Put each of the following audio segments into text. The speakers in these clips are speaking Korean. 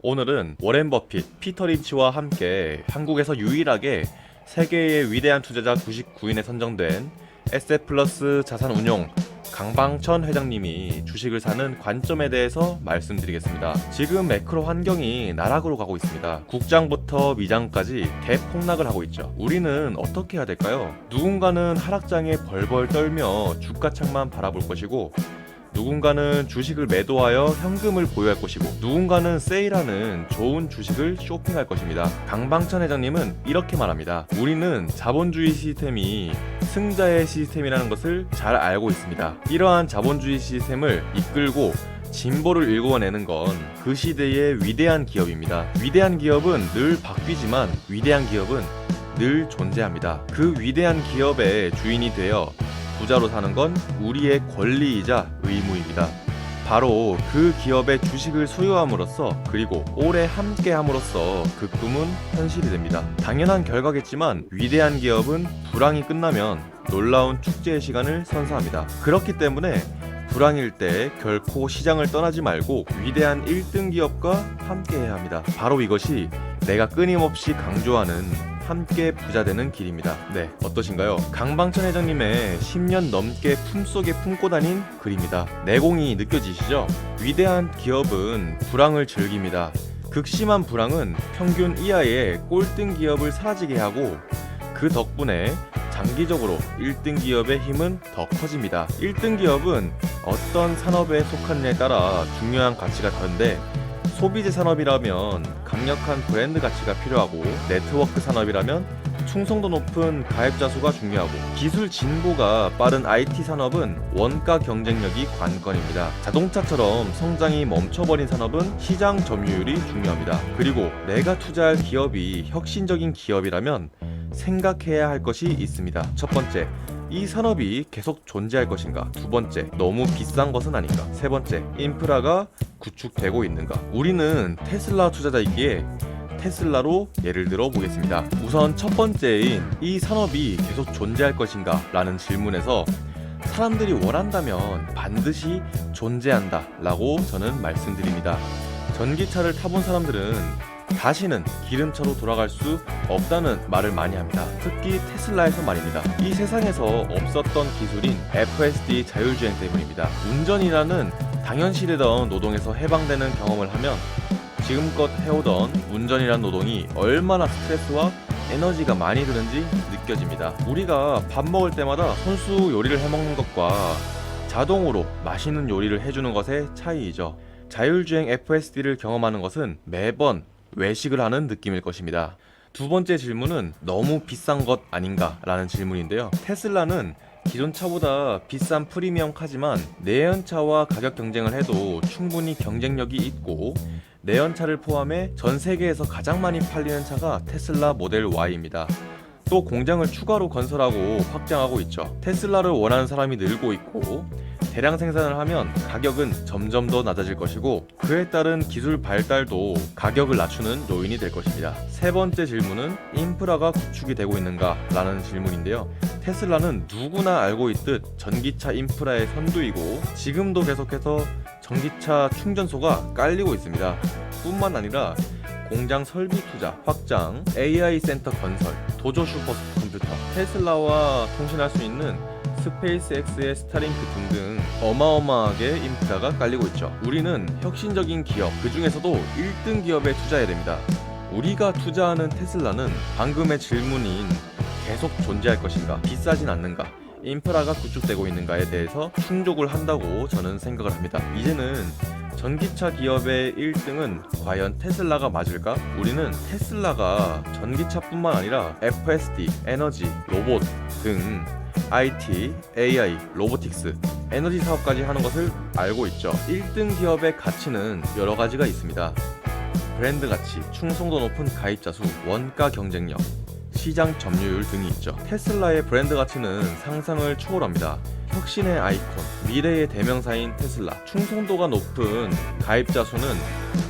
오늘은 워렌 버핏, 피터 린치와 함께 한국에서 유일하게 세계의 위대한 투자자 99인에 선정된 에셋플러스 자산운용 강방천 회장님이 주식을 사는 관점에 대해서 말씀드리겠습니다. 지금 매크로 환경이 나락으로 가고 있습니다. 국장부터 미장까지 대폭락을 하고 있죠. 우리는 어떻게 해야 될까요? 누군가는 하락장에 벌벌 떨며 주가창만 바라볼 것이고, 누군가는 주식을 매도하여 현금을 보유할 것이고, 누군가는 세일하는 좋은 주식을 쇼핑할 것입니다. 강방천 회장님은 이렇게 말합니다. 우리는 자본주의 시스템이 승자의 시스템이라는 것을 잘 알고 있습니다. 이러한 자본주의 시스템을 이끌고 진보를 일궈내는 건 그 시대의 위대한 기업입니다. 위대한 기업은 늘 바뀌지만 위대한 기업은 늘 존재합니다. 그 위대한 기업의 주인이 되어 부자로 사는 건 우리의 권리이자 의무입니다. 바로 그 기업의 주식을 소유함으로써, 그리고 오래 함께함으로써 그 꿈은 현실이 됩니다. 당연한 결과겠지만 위대한 기업은 불황이 끝나면 놀라운 축제의 시간을 선사합니다. 그렇기 때문에 불황일 때 결코 시장을 떠나지 말고 위대한 1등 기업과 함께해야 합니다. 바로 이것이 내가 끊임없이 강조하는 함께 부자 되는 길입니다. 네, 어떠신가요? 강방천 회장님의 10년 넘게 품속에 품고 다닌 글입니다. 내공이 느껴지시죠? 위대한 기업은 불황을 즐깁니다. 극심한 불황은 평균 이하의 꼴등 기업을 사라지게 하고, 그 덕분에 장기적으로 1등 기업의 힘은 더 커집니다. 1등 기업은 어떤 산업에 속하느냐에 따라 중요한 가치가 다른데, 소비재 산업이라면 강력한 브랜드 가치가 필요하고, 네트워크 산업이라면 충성도 높은 가입자 수가 중요하고, 기술 진보가 빠른 IT 산업은 원가 경쟁력이 관건입니다. 자동차처럼 성장이 멈춰버린 산업은 시장 점유율이 중요합니다. 그리고 내가 투자할 기업이 혁신적인 기업이라면 생각해야 할 것이 있습니다. 첫 번째, 이 산업이 계속 존재할 것인가? 두 번째, 너무 비싼 것은 아닌가? 세 번째, 인프라가 구축되고 있는가? 우리는 테슬라 투자자이기에 테슬라로 예를 들어 보겠습니다. 우선 첫 번째인 이 산업이 계속 존재할 것인가? 라는 질문에서 사람들이 원한다면 반드시 존재한다 라고 저는 말씀드립니다. 전기차를 타본 사람들은 다시는 기름차로 돌아갈 수 없다는 말을 많이 합니다. 특히 테슬라에서 말입니다. 이 세상에서 없었던 기술인 FSD 자율주행 때문입니다. 운전이라는 당연시되던 노동에서 해방되는 경험을 하면 지금껏 해오던 운전이라는 노동이 얼마나 스트레스와 에너지가 많이 드는지 느껴집니다. 우리가 밥 먹을 때마다 손수 요리를 해먹는 것과 자동으로 맛있는 요리를 해주는 것의 차이이죠. 자율주행 FSD를 경험하는 것은 매번 외식을 하는 느낌일 것입니다. 두 번째 질문은 너무 비싼 것 아닌가 라는 질문인데요. 테슬라는 기존 차보다 비싼 프리미엄 카지만 내연차와 가격 경쟁을 해도 충분히 경쟁력이 있고, 내연차를 포함해 전 세계에서 가장 많이 팔리는 차가 테슬라 모델 Y입니다. 또 공장을 추가로 건설하고 확장하고 있죠. 테슬라를 원하는 사람이 늘고 있고, 대량 생산을 하면 가격은 점점 더 낮아질 것이고, 그에 따른 기술 발달도 가격을 낮추는 요인이 될 것입니다. 세 번째 질문은 인프라가 구축이 되고 있는가 라는 질문인데요. 테슬라는 누구나 알고 있듯 전기차 인프라의 선두이고, 지금도 계속해서 전기차 충전소가 깔리고 있습니다. 뿐만 아니라 공장 설비 투자, 확장, AI 센터 건설, 도조 슈퍼컴퓨터, 테슬라와 통신할 수 있는 스페이스X의 스타링크 등등 어마어마하게 인프라가 깔리고 있죠. 우리는 혁신적인 기업, 그 중에서도 1등 기업에 투자해야 됩니다. 우리가 투자하는 테슬라는 방금의 질문인 계속 존재할 것인가, 비싸진 않는가, 인프라가 구축되고 있는가에 대해서 충족을 한다고 저는 생각을 합니다. 이제는 전기차 기업의 1등은 과연 테슬라가 맞을까? 우리는 테슬라가 전기차뿐만 아니라 FSD, 에너지, 로봇 등 IT, AI, 로보틱스, 에너지 사업까지 하는 것을 알고 있죠. 1등 기업의 가치는 여러 가지가 있습니다. 브랜드 가치, 충성도 높은 가입자 수, 원가 경쟁력, 시장 점유율 등이 있죠. 테슬라의 브랜드 가치는 상상을 초월합니다. 혁신의 아이콘, 미래의 대명사인 테슬라, 충성도가 높은 가입자 수는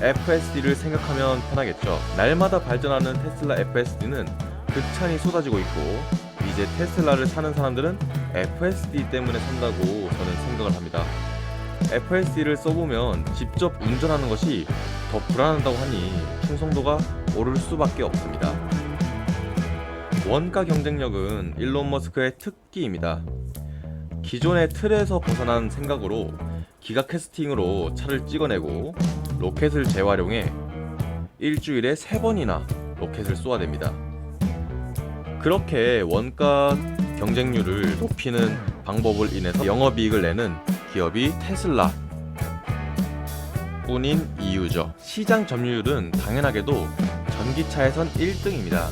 FSD를 생각하면 편하겠죠. 날마다 발전하는 테슬라 FSD는 극찬이 쏟아지고 있고, 이제 테슬라를 사는 사람들은 FSD 때문에 산다고 저는 생각을 합니다. FSD를 써보면 직접 운전하는 것이 더 불안하다고 하니 충성도가 오를 수밖에 없습니다. 원가 경쟁력은 일론 머스크의 특기입니다. 기존의 틀에서 벗어난 생각으로 기가 캐스팅으로 차를 찍어내고 로켓을 재활용해 일주일에 3번이나 로켓을 쏘아댑니다. 그렇게 원가 경쟁률을 높이는 방법을 인해서 영업이익을 내는 기업이 테슬라 뿐인 이유죠. 시장 점유율은 당연하게도 전기차에선 1등입니다.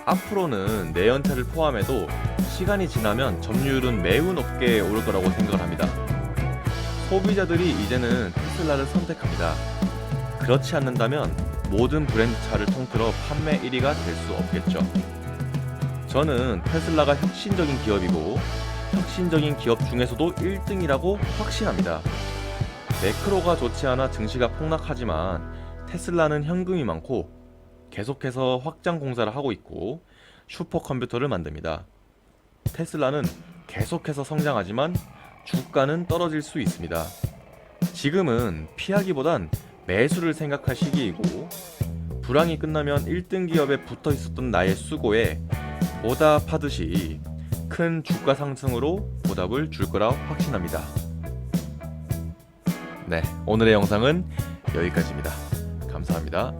앞으로는 내연차를 포함해도 시간이 지나면 점유율은 매우 높게 오를 거라고 생각을 합니다. 소비자들이 이제는 테슬라를 선택합니다. 그렇지 않는다면 모든 브랜드 차를 통틀어 판매 1위가 될 수 없겠죠. 저는 테슬라가 혁신적인 기업이고 혁신적인 기업 중에서도 1등이라고 확신합니다. 매크로가 좋지 않아 증시가 폭락하지만 테슬라는 현금이 많고 계속해서 확장 공사를 하고 있고 슈퍼컴퓨터를 만듭니다. 테슬라는 계속해서 성장하지만 주가는 떨어질 수 있습니다. 지금은 피하기보단 매수를 생각할 시기이고 불황이 끝나면 1등 기업에 붙어 있었던 나의 수고에 보답하듯이 큰 주가 상승으로 보답을 줄 거라 확신합니다. 네, 오늘의 영상은 여기까지입니다. 감사합니다.